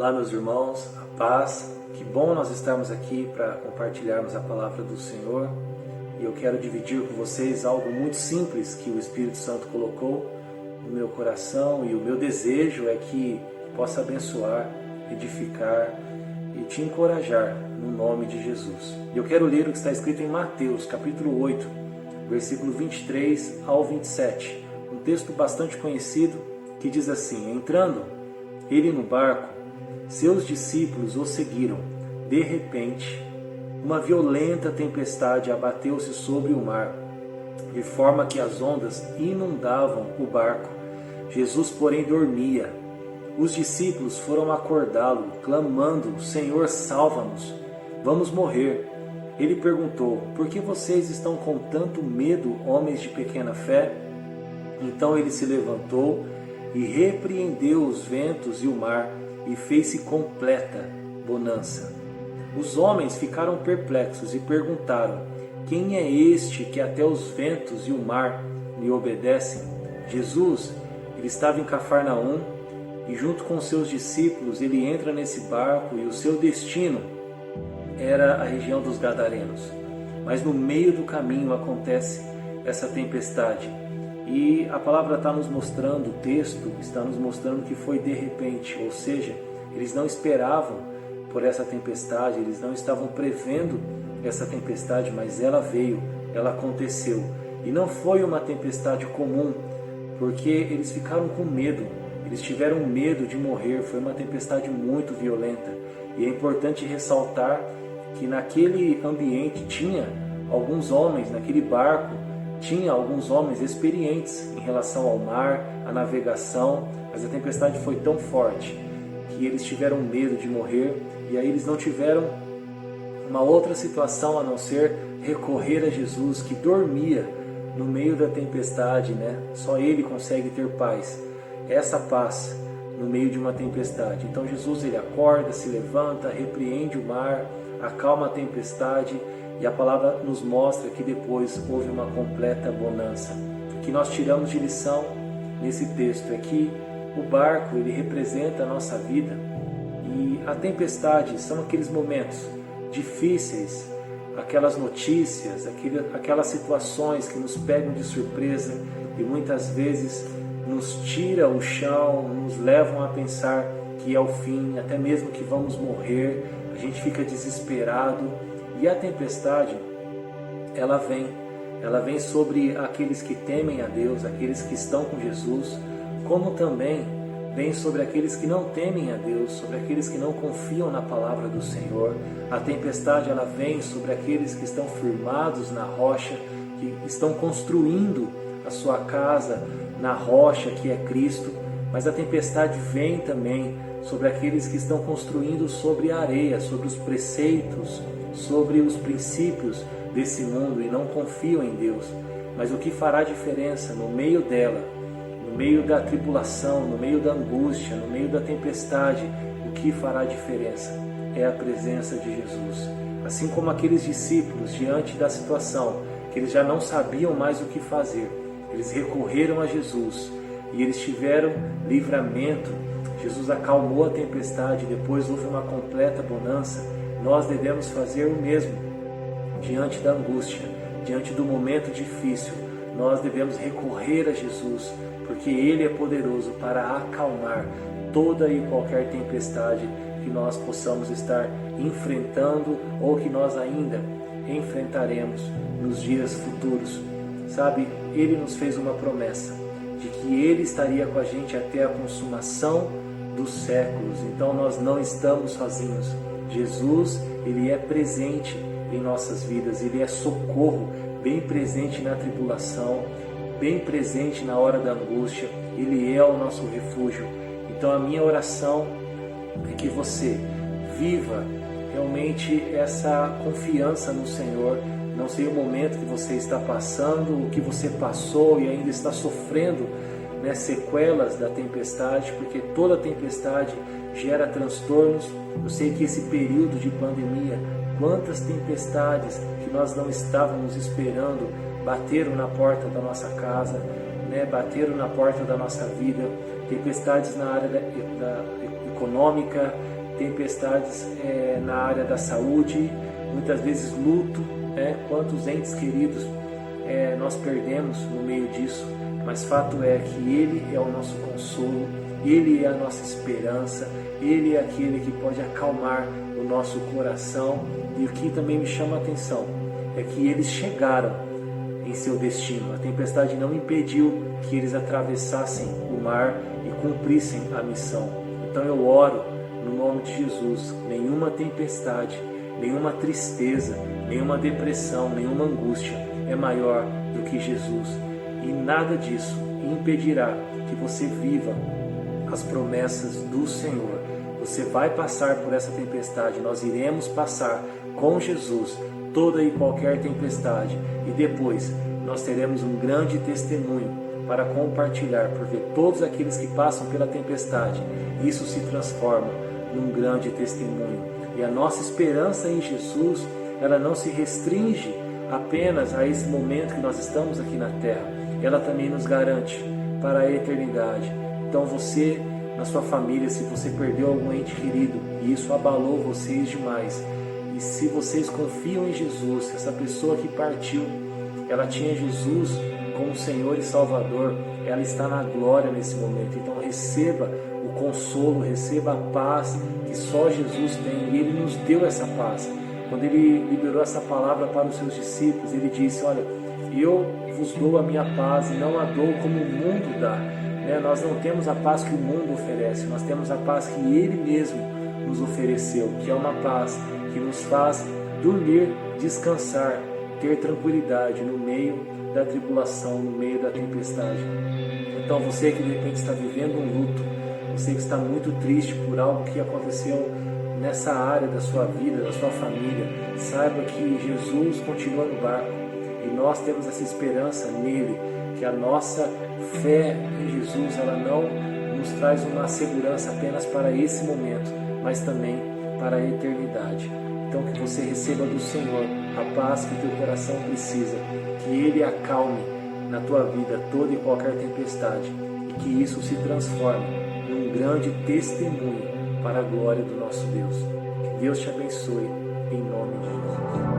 Olá, meus irmãos, a paz. Que bom nós estarmos aqui para compartilharmos a palavra do Senhor. E eu quero dividir com vocês algo muito simples que o Espírito Santo colocou no meu coração, e o meu desejo é que possa abençoar, edificar e te encorajar no nome de Jesus. E eu quero ler o que está escrito em Mateus, capítulo 8, versículo 23 ao 27. Um texto bastante conhecido que diz assim: entrando ele no barco, seus discípulos o seguiram. De repente, uma violenta tempestade abateu-se sobre o mar, de forma que as ondas inundavam o barco. Jesus, porém, dormia. Os discípulos foram acordá-lo, clamando: Senhor, salva-nos, vamos morrer. Ele perguntou: por que vocês estão com tanto medo, homens de pequena fé? Então ele se levantou e repreendeu os ventos e o mar, e fez-se completa bonança. Os homens ficaram perplexos e perguntaram: quem é este que até os ventos e o mar lhe obedecem? Jesus, ele estava em Cafarnaum, e junto com seus discípulos ele entra nesse barco, e o seu destino era a região dos Gadarenos. Mas no meio do caminho acontece essa tempestade. E a palavra está nos mostrando, o texto está nos mostrando que foi de repente, ou seja, eles não esperavam por essa tempestade, eles não estavam prevendo essa tempestade, mas ela veio, ela aconteceu. E não foi uma tempestade comum, porque eles ficaram com medo, eles tiveram medo de morrer, foi uma tempestade muito violenta. E é importante ressaltar que naquele ambiente tinha alguns homens, naquele barco, tinha alguns homens experientes em relação ao mar, à navegação, mas a tempestade foi tão forte que eles tiveram medo de morrer, e aí eles não tiveram uma outra situação a não ser recorrer a Jesus, que dormia no meio da tempestade, né? Só ele consegue ter paz, essa paz no meio de uma tempestade. Então Jesus, ele acorda, se levanta, repreende o mar, acalma a tempestade, e a palavra nos mostra que depois houve uma completa bonança. O que nós tiramos de lição nesse texto é que o barco, ele representa a nossa vida, e a tempestade são aqueles momentos difíceis, aquelas notícias, aquelas situações que nos pegam de surpresa e muitas vezes nos tira o chão, nos levam a pensar que é o fim, até mesmo que vamos morrer. A gente fica desesperado. E a tempestade, ela vem sobre aqueles que temem a Deus, aqueles que estão com Jesus, como também vem sobre aqueles que não temem a Deus, sobre aqueles que não confiam na palavra do Senhor. A tempestade, ela vem sobre aqueles que estão firmados na rocha, que estão construindo a sua casa na rocha que é Cristo. Mas a tempestade vem também sobre aqueles que estão construindo sobre a areia, sobre os preceitos, sobre os princípios desse mundo, e não confiam em Deus. Mas o que fará diferença no meio dela, no meio da tribulação, no meio da angústia, no meio da tempestade, o que fará diferença é a presença de Jesus. Assim como aqueles discípulos, diante da situação, que eles já não sabiam mais o que fazer, eles recorreram a Jesus e eles tiveram livramento. Jesus acalmou a tempestade, depois houve uma completa bonança. Nós devemos fazer o mesmo diante da angústia, diante do momento difícil. Nós devemos recorrer a Jesus, porque Ele é poderoso para acalmar toda e qualquer tempestade que nós possamos estar enfrentando ou que nós ainda enfrentaremos nos dias futuros. Sabe, Ele nos fez uma promessa de que Ele estaria com a gente até a consumação dos séculos. Então nós não estamos sozinhos. Jesus, Ele é presente em nossas vidas, Ele é socorro, bem presente na tribulação, bem presente na hora da angústia. Ele é o nosso refúgio. Então a minha oração é que você viva realmente essa confiança no Senhor. Não sei o momento que você está passando, o que você passou e ainda está sofrendo, né, sequelas da tempestade, porque toda tempestade gera transtornos. Eu sei que esse período de pandemia, quantas tempestades que nós não estávamos esperando bateram na porta da nossa casa, né, bateram na porta da nossa vida. Tempestades na área da econômica, tempestades na área da saúde, muitas vezes luto, quantos entes queridos nós perdemos no meio disso, mas fato é que Ele é o nosso consolo, Ele é a nossa esperança, Ele é aquele que pode acalmar o nosso coração. E o que também me chama a atenção é que eles chegaram em seu destino. A tempestade não impediu que eles atravessassem o mar e cumprissem a missão. Então eu oro no nome de Jesus, nenhuma tempestade, nenhuma tristeza, nenhuma depressão, nenhuma angústia é maior do que Jesus. E nada disso impedirá que você viva as promessas do Senhor. Você vai passar por essa tempestade, nós iremos passar com Jesus toda e qualquer tempestade, e depois nós teremos um grande testemunho para compartilhar, porque todos aqueles que passam pela tempestade, isso se transforma num grande testemunho. E a nossa esperança em Jesus, ela não se restringe apenas a esse momento que nós estamos aqui na terra, ela também nos garante para a eternidade. Então você, na sua família, se você perdeu algum ente querido e isso abalou vocês demais, e se vocês confiam em Jesus, se essa pessoa que partiu, ela tinha Jesus como Senhor e Salvador, ela está na glória nesse momento. Então receba o consolo, receba a paz que só Jesus tem, e Ele nos deu essa paz. Quando Ele liberou essa palavra para os seus discípulos, Ele disse: olha, eu vos dou a minha paz e não a dou como o mundo dá. Nós não temos a paz que o mundo oferece, nós temos a paz que Ele mesmo nos ofereceu, que é uma paz que nos faz dormir, descansar, ter tranquilidade no meio da tribulação, no meio da tempestade. Então você que de repente está vivendo um luto, você que está muito triste por algo que aconteceu nessa área da sua vida, da sua família, saiba que Jesus continua no barco e nós temos essa esperança nele, que a nossa fé em Jesus, ela não nos traz uma segurança apenas para esse momento, mas também para a eternidade. Então que você receba do Senhor a paz que o teu coração precisa, que Ele acalme na tua vida toda e qualquer tempestade, e que isso se transforme num grande testemunho para a glória do nosso Deus. Que Deus te abençoe, em nome de Jesus.